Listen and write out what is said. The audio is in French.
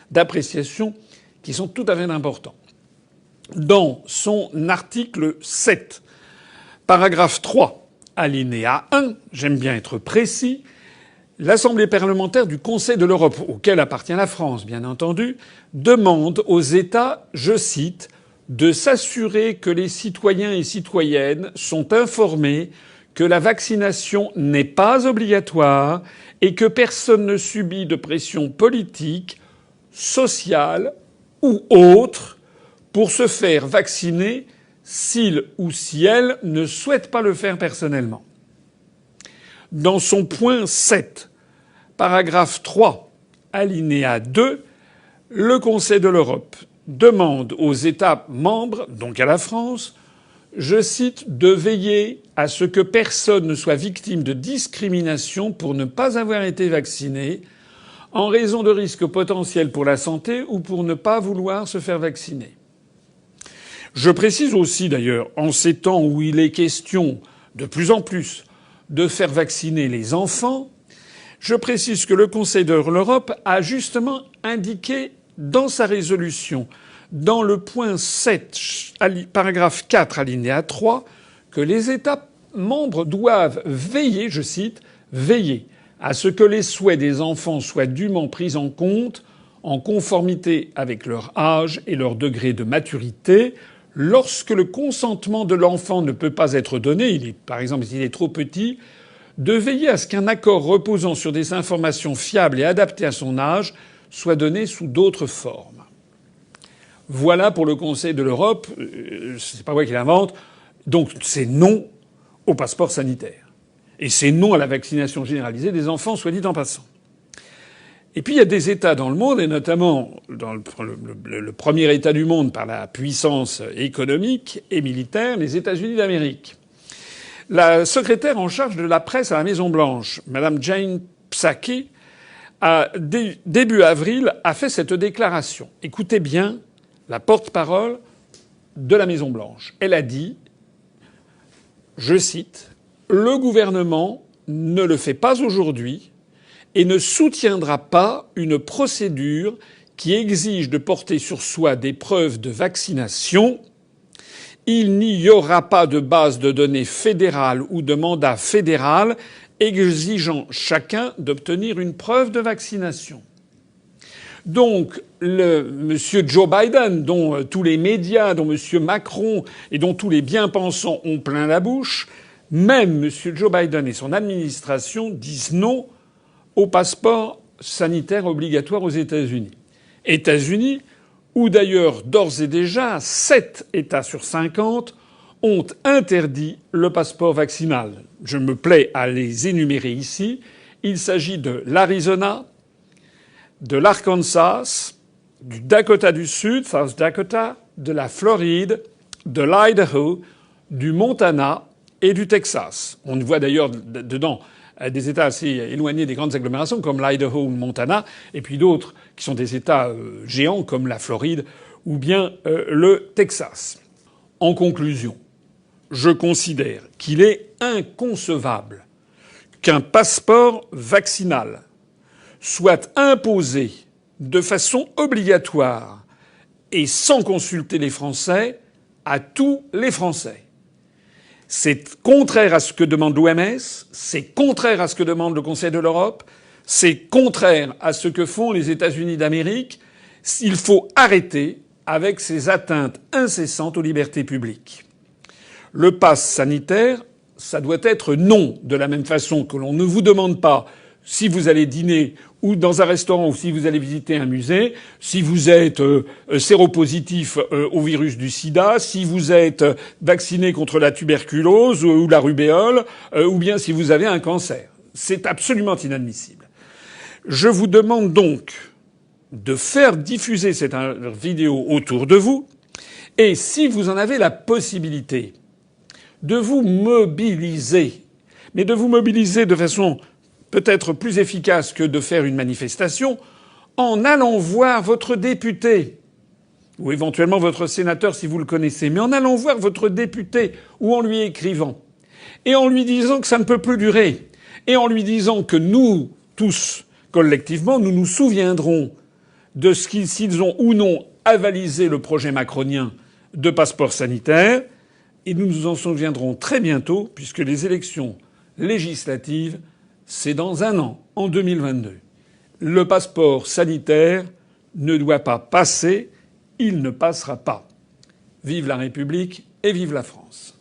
d'appréciation qui sont tout à fait importants. Dans son article 7, paragraphe 3, alinéa 1, j'aime bien être précis, l'Assemblée parlementaire du Conseil de l'Europe, auquel appartient la France, bien entendu, demande aux États, je cite, de s'assurer que les citoyens et citoyennes sont informés que la vaccination n'est pas obligatoire et que personne ne subit de pression politique, sociale ou autre pour se faire vacciner s'il ou si elle ne souhaite pas le faire personnellement. Dans son point 7, paragraphe 3, alinéa 2, le Conseil de l'Europe demande aux États membres, donc à la France, je cite, de veiller à ce que personne ne soit victime de discrimination pour ne pas avoir été vacciné en raison de risques potentiels pour la santé ou pour ne pas vouloir se faire vacciner. Je précise aussi d'ailleurs, en ces temps où il est question de plus en plus de faire vacciner les enfants, je précise que le Conseil de l'Europe a justement indiqué dans sa résolution, dans le point 7, paragraphe 4, alinéa 3, que les États membres doivent veiller, je cite, veiller à ce que les souhaits des enfants soient dûment pris en compte en conformité avec leur âge et leur degré de maturité. Lorsque le consentement de l'enfant ne peut pas être donné, par exemple s'il est trop petit, de veiller à ce qu'un accord reposant sur des informations fiables et adaptées à son âge soit donné sous d'autres formes. Voilà pour le Conseil de l'Europe. C'est pas moi qui l'invente. Donc c'est non au passeport sanitaire. Et c'est non à la vaccination généralisée des enfants, soit dit en passant. Et puis il y a des États dans le monde, et notamment dans le premier État du monde par la puissance économique et militaire, les États-Unis d'Amérique. La secrétaire en charge de la presse à la Maison-Blanche, Madame Jane Psaki, début avril, a fait cette déclaration. Écoutez bien la porte-parole de la Maison-Blanche. Elle a dit, je cite, « Le gouvernement ne le fait pas aujourd'hui et ne soutiendra pas une procédure qui exige de porter sur soi des preuves de vaccination. Il n'y aura pas de base de données fédérale ou de mandat fédéral exigeant chacun d'obtenir une preuve de vaccination. » Donc, monsieur Joe Biden, dont tous les médias, dont monsieur Macron et dont tous les bien-pensants ont plein la bouche, même monsieur Joe Biden et son administration disent non au passeport sanitaire obligatoire aux États-Unis. États-Unis, où d'ailleurs d'ores et déjà 7 États sur 50 ont interdit le passeport vaccinal. Je me plais à les énumérer ici. Il s'agit de l'Arizona, de l'Arkansas, du Dakota du Sud, South Dakota, de la Floride, de l'Idaho, du Montana et du Texas. On voit d'ailleurs dedans des États assez éloignés des grandes agglomérations comme l'Idaho ou le Montana, et puis d'autres qui sont des États géants comme la Floride ou bien le Texas. En conclusion, je considère qu'il est inconcevable qu'un passeport vaccinal soit imposé de façon obligatoire et sans consulter les Français à tous les Français. C'est contraire à ce que demande l'OMS, c'est contraire à ce que demande le Conseil de l'Europe, c'est contraire à ce que font les États-Unis d'Amérique. Il faut arrêter avec ces atteintes incessantes aux libertés publiques. Le pass sanitaire, ça doit être non, de la même façon que l'on ne vous demande pas si vous allez dîner ou dans un restaurant ou si vous allez visiter un musée, si vous êtes séropositif au virus du sida, si vous êtes vacciné contre la tuberculose ou la rubéole, ou bien si vous avez un cancer. C'est absolument inadmissible. Je vous demande donc de faire diffuser cette vidéo autour de vous, et si vous en avez la possibilité, de vous mobiliser, mais de vous mobiliser de façon peut-être plus efficace que de faire une manifestation, en allant voir votre député, ou éventuellement votre sénateur si vous le connaissez, mais en allant voir votre député ou en lui écrivant, et en lui disant que ça ne peut plus durer, et en lui disant que nous, tous, collectivement, nous nous souviendrons de s'ils ont ou non avalisé le projet macronien de passeport sanitaire. Et nous nous en souviendrons très bientôt, puisque les élections législatives, c'est dans un an, en 2022. Le passeport sanitaire ne doit pas passer, il ne passera pas. Vive la République et vive la France.